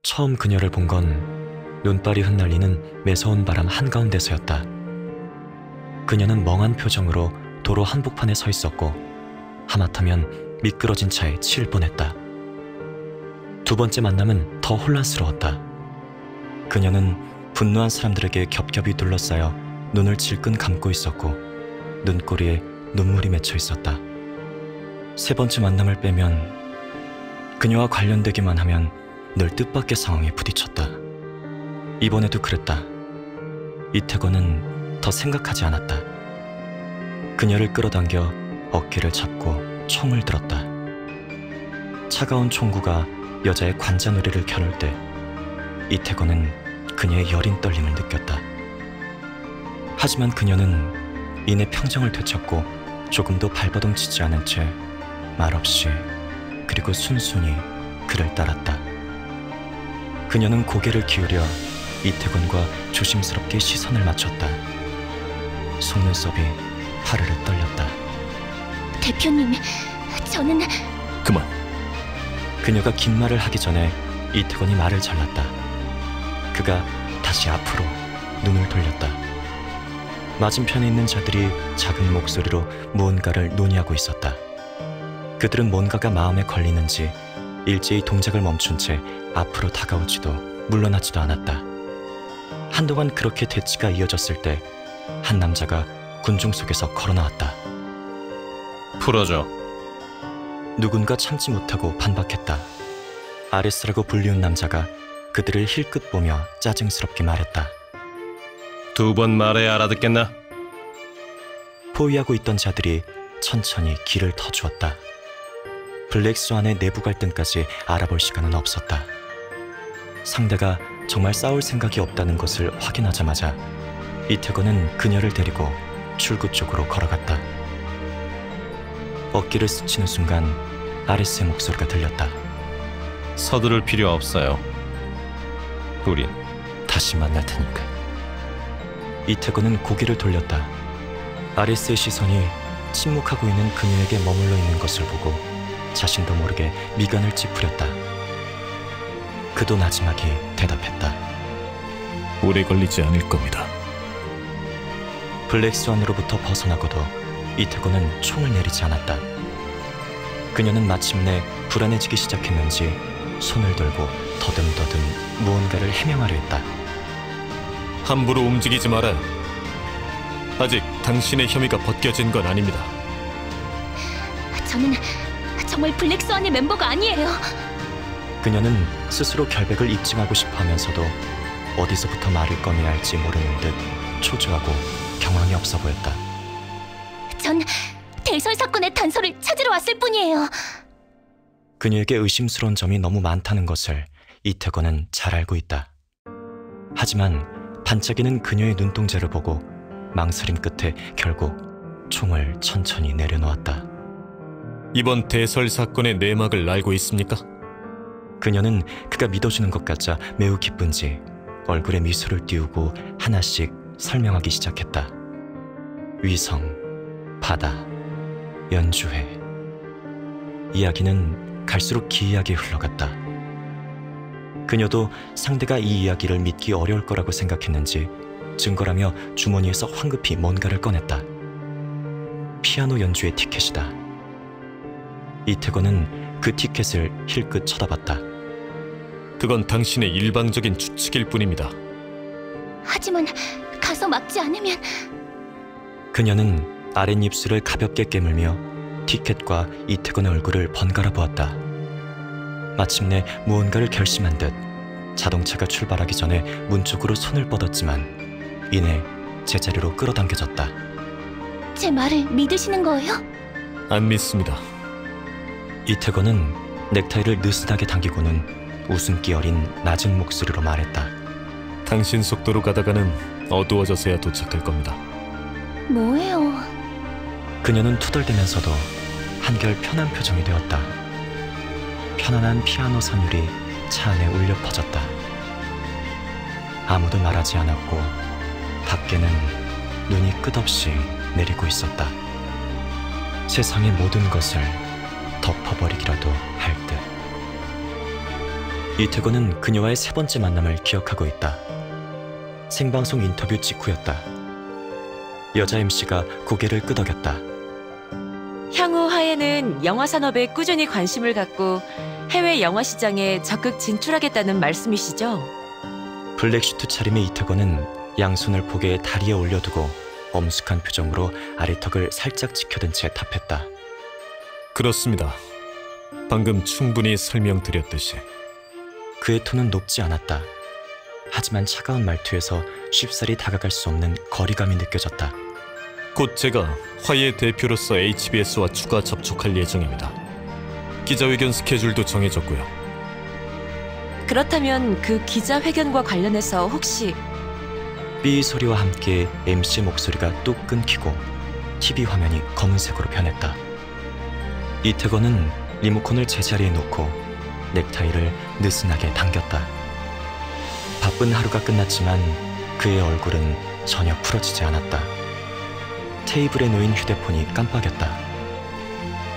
처음 그녀를 본 건 눈발이 흩날리는 매서운 바람 한가운데서였다. 그녀는 멍한 표정으로 도로 한복판에 서 있었고 하마터면 미끄러진 차에 치일 뻔했다. 두 번째 만남은 더 혼란스러웠다. 그녀는 분노한 사람들에게 겹겹이 둘러싸여 눈을 질끈 감고 있었고 눈꼬리에 눈물이 맺혀 있었다. 세 번째 만남을 빼면 그녀와 관련되기만 하면 늘 뜻밖의 상황에 부딪혔다. 이번에도 그랬다. 이태권은 더 생각하지 않았다. 그녀를 끌어당겨 어깨를 잡고 총을 들었다. 차가운 총구가 여자의 관자놀이를 겨눌 때 이태권은 그녀의 여린 떨림을 느꼈다. 하지만 그녀는 이내 평정을 되찾고 조금도 발버둥치지 않은 채 말없이 그리고 순순히 그를 따랐다. 그녀는 고개를 기울여 이태권과 조심스럽게 시선을 맞췄다. 속눈썹이 파르르 떨렸다. 대표님, 저는... 그만. 그녀가 긴 말을 하기 전에 이태권이 말을 잘랐다. 그가 다시 앞으로 눈을 돌렸다. 맞은편에 있는 자들이 작은 목소리로 무언가를 논의하고 있었다. 그들은 뭔가가 마음에 걸리는지 일제히 동작을 멈춘 채 앞으로 다가오지도 물러나지도 않았다. 한동안 그렇게 대치가 이어졌을 때 한 남자가 군중 속에서 걸어나왔다. 풀어줘. 누군가 참지 못하고 반박했다. 아레스라고 불리운 남자가 그들을 힐끗 보며 짜증스럽게 말했다. 두 번 말해야 알아듣겠나? 포위하고 있던 자들이 천천히 길을 터주었다. 블랙스완의 내부 갈등까지 알아볼 시간은 없었다. 상대가 정말 싸울 생각이 없다는 것을 확인하자마자 이태권은 그녀를 데리고 출구 쪽으로 걸어갔다. 어깨를 스치는 순간 아레스의 목소리가 들렸다. 서두를 필요 없어요. 우린 다시 만날 테니까. 이태권은 고개를 돌렸다. 아레스의 시선이 침묵하고 있는 그녀에게 머물러 있는 것을 보고 자신도 모르게 미간을 찌푸렸다. 그도 나지막이 대답했다. 오래 걸리지 않을 겁니다. 블랙스완으로부터 벗어나고도 이태권은 총을 내리지 않았다. 그녀는 마침내 불안해지기 시작했는지 손을 들고 더듬더듬 무언가를 해명하려 했다. 함부로 움직이지 말아요. 아직 당신의 혐의가 벗겨진 건 아닙니다. 저는 정말 블랙스완의 멤버가 아니에요. 그녀는 스스로 결백을 입증하고 싶어 하면서도 어디서부터 말을 꺼내야 할지 모르는 듯 초조하고 경황이 없어 보였다. 전 대설 사건의 단서를 찾으러 왔을 뿐이에요. 그녀에게 의심스러운 점이 너무 많다는 것을 이태권은 잘 알고 있다. 하지만 반짝이는 그녀의 눈동자를 보고 망설임 끝에 결국 총을 천천히 내려놓았다. 이번 대설 사건의 내막을 알고 있습니까? 그녀는 그가 믿어주는 것 같자 매우 기쁜지 얼굴에 미소를 띄우고 하나씩 설명하기 시작했다. 위성, 바다, 연주회. 이야기는 갈수록 기이하게 흘러갔다. 그녀도 상대가 이 이야기를 믿기 어려울 거라고 생각했는지 증거라며 주머니에서 황급히 뭔가를 꺼냈다. 피아노 연주의 티켓이다. 이태권은 그 티켓을 힐끗 쳐다봤다. 그건 당신의 일방적인 추측일 뿐입니다. 하지만 가서 막지 않으면... 그녀는 아랫입술을 가볍게 깨물며 티켓과 이태권의 얼굴을 번갈아 보았다. 마침내 무언가를 결심한 듯 자동차가 출발하기 전에 문 쪽으로 손을 뻗었지만 이내 제자리로 끌어당겨졌다. 제 말을 믿으시는 거예요? 안 믿습니다. 이태권은 넥타이를 느슨하게 당기고는 웃음기 어린 낮은 목소리로 말했다. 당신 속도로 가다가는 어두워져서야 도착할 겁니다. 뭐예요? 그녀는 투덜대면서도 한결 편한 표정이 되었다. 편안한 피아노 선율이 차 안에 울려 퍼졌다. 아무도 말하지 않았고 밖에는 눈이 끝없이 내리고 있었다. 세상의 모든 것을 덮어버리기라도 할 듯. 이태곤은 그녀와의 세 번째 만남을 기억하고 있다. 생방송 인터뷰 직후였다. 여자 MC가 고개를 끄덕였다. 향후 화해는 영화 산업에 꾸준히 관심을 갖고 해외 영화 시장에 적극 진출하겠다는 말씀이시죠? 블랙슈트 차림의 이태곤은 양손을 고개에 다리에 올려두고 엄숙한 표정으로 아래턱을 살짝 지켜든 채 답했다. 그렇습니다. 방금 충분히 설명드렸듯이. 그의 톤은 높지 않았다. 하지만 차가운 말투에서 쉽사리 다가갈 수 없는 거리감이 느껴졌다. 곧 제가 화해 대표로서 HBS와 추가 접촉할 예정입니다. 기자회견 스케줄도 정해졌고요. 그렇다면 그 기자회견과 관련해서 혹시 삐 소리와 함께 MC의 목소리가 뚝 끊기고 TV 화면이 검은색으로 변했다. 이태건은 리모컨을 제자리에 놓고 넥타이를 느슨하게 당겼다. 바쁜 하루가 끝났지만 그의 얼굴은 전혀 풀어지지 않았다. 테이블에 놓인 휴대폰이 깜빡였다.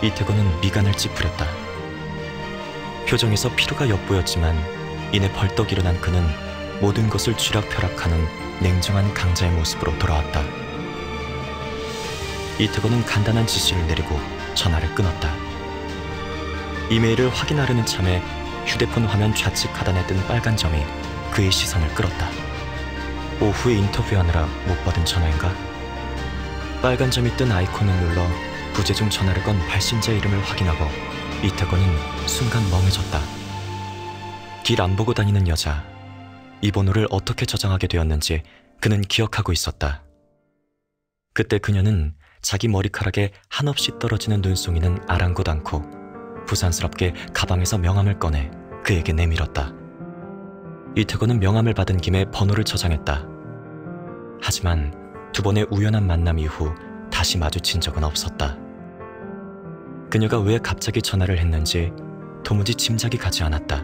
이태건은 미간을 찌푸렸다. 표정에서 피로가 엿보였지만 이내 벌떡 일어난 그는 모든 것을 쥐락펴락하는 냉정한 강자의 모습으로 돌아왔다. 이태건은 간단한 지시를 내리고 전화를 끊었다. 이메일을 확인하려는 참에 휴대폰 화면 좌측 하단에 뜬 빨간 점이 그의 시선을 끌었다. 오후에 인터뷰하느라 못 받은 전화인가? 빨간 점이 뜬 아이콘을 눌러 부재 중 전화를 건 발신자 이름을 확인하고 이태건은 순간 멍해졌다. 길 안 보고 다니는 여자. 이 번호를 어떻게 저장하게 되었는지 그는 기억하고 있었다. 그때 그녀는 자기 머리카락에 한없이 떨어지는 눈송이는 아랑곳 않고 부산스럽게 가방에서 명함을 꺼내 그에게 내밀었다. 이태건은 명함을 받은 김에 번호를 저장했다. 하지만 두 번의 우연한 만남 이후 다시 마주친 적은 없었다. 그녀가 왜 갑자기 전화를 했는지 도무지 짐작이 가지 않았다.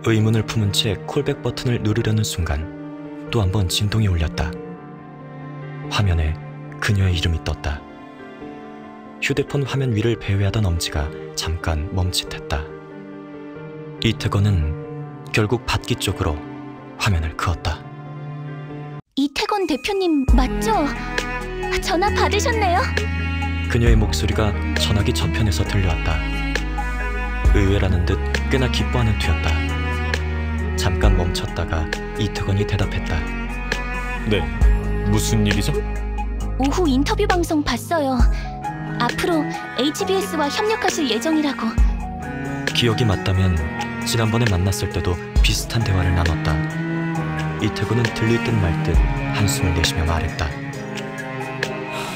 의문을 품은 채 콜백 버튼을 누르려는 순간 또 한 번 진동이 울렸다. 화면에 그녀의 이름이 떴다. 휴대폰 화면 위를 배회하던 엄지가 잠깐 멈칫했다. 이태건은 결국 받기 쪽으로 화면을 그었다. 이태건 대표님 맞죠? 전화 받으셨네요? 그녀의 목소리가 전화기 저편에서 들려왔다. 의외라는 듯 꽤나 기뻐하는 투였다. 잠깐 멈췄다가 이태건이 대답했다. 네, 무슨 일이죠? 오후 인터뷰 방송 봤어요. 앞으로 HBS와 협력하실 예정이라고. 기억이 맞다면 지난번에 만났을 때도 비슷한 대화를 나눴다. 이태곤은 들릴 듯 말 듯 한숨을 내쉬며 말했다.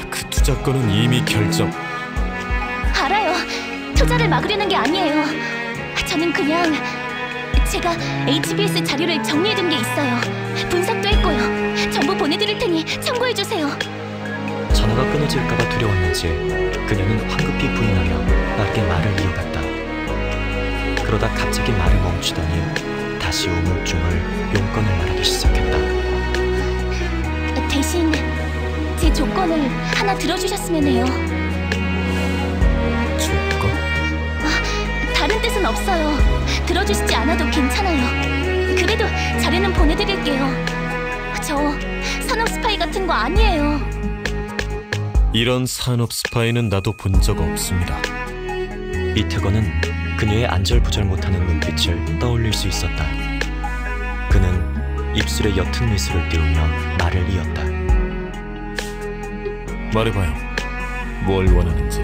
그 투자 건은 이미 결정. 알아요. 투자를 막으려는 게 아니에요. 저는 그냥 제가 HBS 자료를 정리해둔 게 있어요. 분석도 했고요. 전부 보내드릴 테니 참고해주세요. 전화가 끊어질까봐 두려웠는지 그녀는 황급히 부인하며 빠르게 말을 이어갔다. 그러다 갑자기 말을 멈추더니 다시 우물쭈물 용건을 말하기 시작했다. 대신 제 조건을 하나 들어주셨으면 해요. 조건? 다른 뜻은 없어요. 들어주시지 않아도 괜찮아요. 그래도 자료는 보내드릴게요. 저 산업 스파이 같은 거 아니에요. 이런 산업 스파이는 나도 본 적 없습니다. 이태건은 그녀의 안절부절 못하는 눈빛을 떠올릴 수 있었다. 그는 입술에 옅은 미소를 띄우며 말을 이었다. 말해봐요. 뭘 원하는지.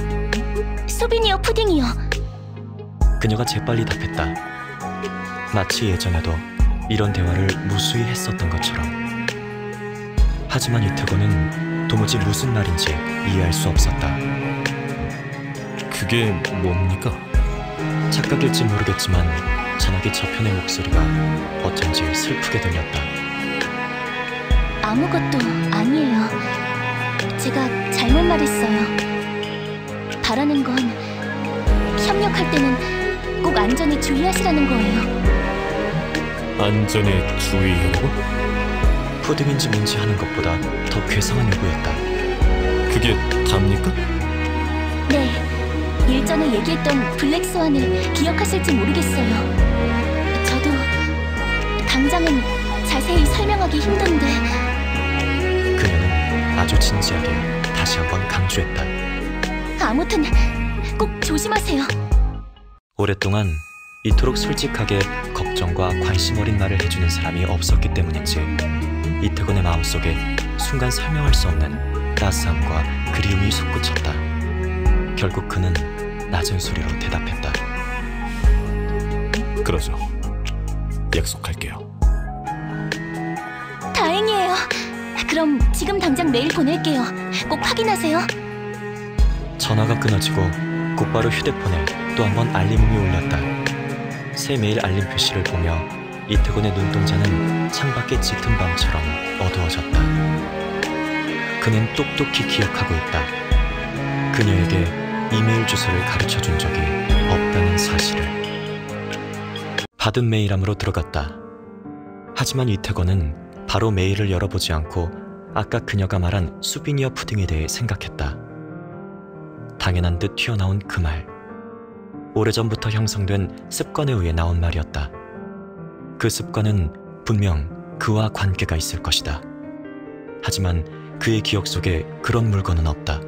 소비니어 푸딩이요. 그녀가 재빨리 답했다. 마치 예전에도 이런 대화를 무수히 했었던 것처럼. 하지만 이태건은 도무지 무슨 말인지 이해할 수 없었다. 그게 뭡니까? 착각일지 모르겠지만 전화기 저편의 목소리가 어쩐지 슬프게 들렸다. 아무것도 아니에요. 제가 잘못 말했어요. 바라는 건 협력할 때는 꼭 안전에 주의하시라는 거예요. 안전에 주의하라고? 푸딩인지 뭔지 하는 것보다 더 괴상한 요구였다. 그게 답니까? 네, 일전에 얘기했던 블랙스완을 기억하실지 모르겠어요. 상황은 자세히 설명하기 힘든데 그녀는 아주 진지하게 다시 한번 강조했다. 아무튼 꼭 조심하세요. 오랫동안 이토록 솔직하게 걱정과 관심 어린 말을 해주는 사람이 없었기 때문인지 이태곤의 마음속에 순간 설명할 수 없는 따스함과 그리움이 솟구쳤다. 결국 그는 낮은 소리로 대답했다. 그러죠. 약속할게요. 다행이에요. 그럼 지금 당장 메일 보낼게요. 꼭 확인하세요. 전화가 끊어지고 곧바로 휴대폰에 또 한 번 알림음이 울렸다. 새 메일 알림 표시를 보며 이태곤의 눈동자는 창밖의 짙은 밤처럼 어두워졌다. 그는 똑똑히 기억하고 있다. 그녀에게 이메일 주소를 가르쳐준 적이 없다는 사실을. 받은 메일함으로 들어갔다. 하지만 이태곤은 바로 메일을 열어보지 않고 아까 그녀가 말한 수비니어 푸딩에 대해 생각했다. 당연한 듯 튀어나온 그 말. 오래전부터 형성된 습관에 의해 나온 말이었다. 그 습관은 분명 그와 관계가 있을 것이다. 하지만 그의 기억 속에 그런 물건은 없다.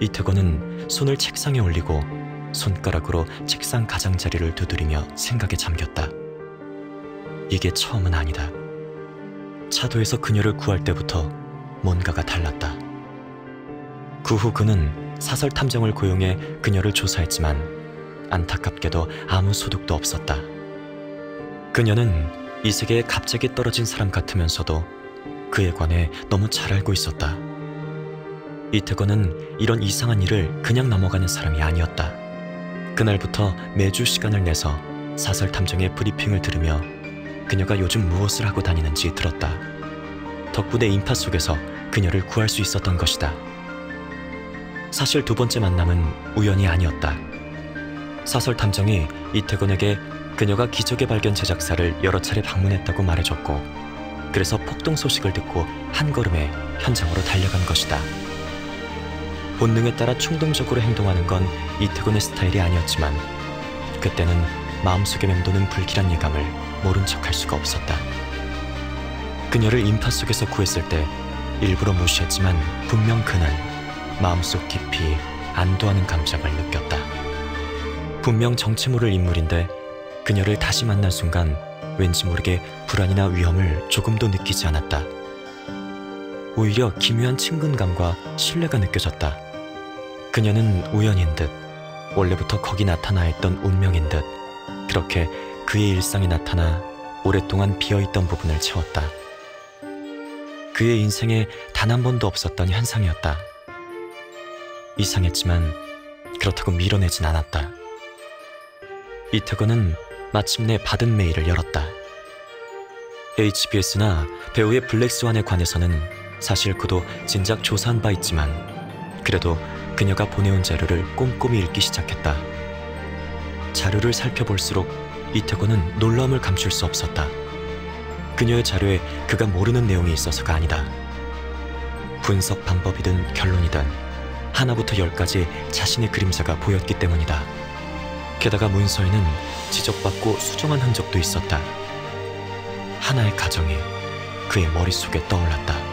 이태곤은 손을 책상에 올리고 손가락으로 책상 가장자리를 두드리며 생각에 잠겼다. 이게 처음은 아니다. 차도에서 그녀를 구할 때부터 뭔가가 달랐다. 그 후 그는 사설 탐정을 고용해 그녀를 조사했지만 안타깝게도 아무 소득도 없었다. 그녀는 이 세계에 갑자기 떨어진 사람 같으면서도 그에 관해 너무 잘 알고 있었다. 이태곤은 이런 이상한 일을 그냥 넘어가는 사람이 아니었다. 그날부터 매주 시간을 내서 사설 탐정의 브리핑을 들으며 그녀가 요즘 무엇을 하고 다니는지 들었다. 덕분에 인파 속에서 그녀를 구할 수 있었던 것이다. 사실 두 번째 만남은 우연이 아니었다. 사설 탐정이 이태곤에게 그녀가 기적의 발견 제작사를 여러 차례 방문했다고 말해줬고, 그래서 폭동 소식을 듣고 한 걸음에 현장으로 달려간 것이다. 본능에 따라 충동적으로 행동하는 건 이태곤의 스타일이 아니었지만 그때는 마음속에 맴도는 불길한 예감을 모른 척할 수가 없었다. 그녀를 인파 속에서 구했을 때 일부러 무시했지만 분명 그는 마음속 깊이 안도하는 감정을 느꼈다. 분명 정체 모를 인물인데 그녀를 다시 만난 순간 왠지 모르게 불안이나 위험을 조금도 느끼지 않았다. 오히려 기묘한 친근감과 신뢰가 느껴졌다. 그녀는 우연인 듯, 원래부터 거기 나타나 있던 운명인 듯 그렇게 그의 일상에 나타나 오랫동안 비어있던 부분을 채웠다. 그의 인생에 단 한 번도 없었던 현상이었다. 이상했지만 그렇다고 밀어내진 않았다. 이태곤은 마침내 받은 메일을 열었다. HBS나 배우의 블랙스완에 관해서는 사실 그도 진작 조사한 바 있지만 그래도 그녀가 보내온 자료를 꼼꼼히 읽기 시작했다. 자료를 살펴볼수록 이태곤은 놀라움을 감출 수 없었다. 그녀의 자료에 그가 모르는 내용이 있어서가 아니다. 분석 방법이든 결론이든 하나부터 열까지 자신의 그림자가 보였기 때문이다. 게다가 문서에는 지적받고 수정한 흔적도 있었다. 하나의 가정이 그의 머릿속에 떠올랐다.